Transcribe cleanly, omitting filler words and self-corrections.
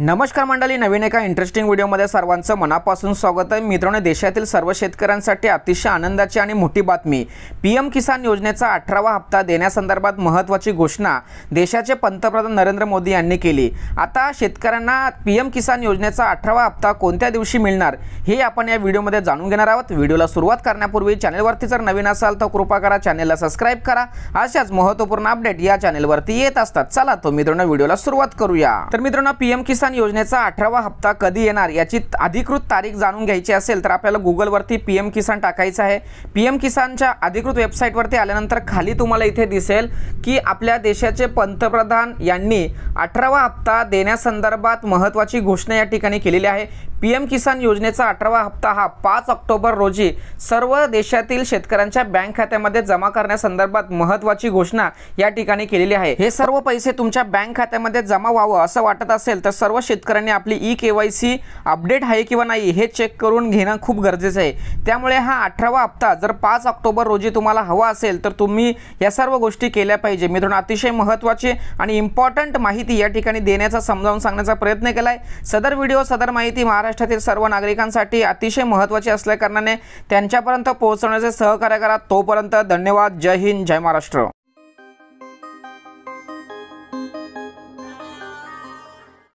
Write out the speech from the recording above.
नमस्कार मंडळी, नवीन एका इंटरेस्टिंग व्हिडिओमध्ये सर्वांचं मनापासून स्वागत आहे। मित्रांनो, देशातील सर्व शेतकऱ्यांसाठी अतिशय आनंदाची आणि मोठी बातमी। पीएम किसान योजनेचा 18वा हप्ता देण्यासंदर्भात महत्त्वाची घोषणा देशाचे पंतप्रधान नरेंद्र मोदी यांनी केली। आता शेतकऱ्यांना पीएम किसान योजनेचा 18वा हप्ता कोणत्या दिवशी मिळणार हे आपण या व्हिडिओमध्ये जाणून घेणार आहोत। व्हिडिओला सुरुवात करण्यापूर्वी चॅनलवरती जर नवीन असाल तर कृपा करा चॅनलला सबस्क्राइब करा। अशाच महत्त्वपूर्ण अपडेट या चॅनलवरती येत असतात। चला तो मित्रांनो व्हिडिओला सुरुवात करूया। तर मित्रांनो, पीएम किसान योजनेचा 18वा हप्ता कधी येणार याची अधिकृत तारीख जाणून घ्यायची असेल तर आपल्याला गुगल वरती पीएम किसान टाकायचं आहे। पीएम किसानच्या अधिकृत वेबसाईट वरती आल्यानंतर खाली तुम्हाला इथे दिसेल की आपल्या देशाचे पंतप्रधान यांनी 18वा हप्ता देण्यासंदर्भात महत्त्वाची घोषणा या ठिकाणी केलेली आहे। पीएम किसान योजनेचा 18वा हप्ता हा 5 ऑक्टोबर रोजी सर्व देशातील शेतकऱ्यांच्या बँक खात्यामध्ये जमा करण्यासंदर्भात महत्त्वाची घोषणा या ठिकाणी केलेली आहे। हे सर्व पैसे तुमच्या बँक खात्यामध्ये जमा व्हावं असं वाटत असेल तर सर्व शेतकऱ्यांनी आपली ई-केवायसी अपडेट आहे किंवा नाही हे चेक करून घेणं खूप गरजेचं आहे। त्यामुळे हा 18वा हप्ता जर 5 ऑक्टोबर रोजी तुम्हाला हवा असेल तर तुम्ही या सर्व गोष्टी केल्या पाहिजे। मित्रांनो, अतिशय महत्त्वाची आणि इम्पॉर्टंट माहिती या ठिकाणी देण्याचा समजावून सांगण्याचा प्रयत्न केलाय। सदर व्हिडिओ सदर माहिती महाराष्ट्रातील सर्व नागरिकांसाठी अतिशय महत्त्वाची असल्या कारणाने त्यांच्यापर्यंत पोहोचवण्याचे सहकार्य करा। तोपर्यंत धन्यवाद। जय हिंद, जय महाराष्ट्र।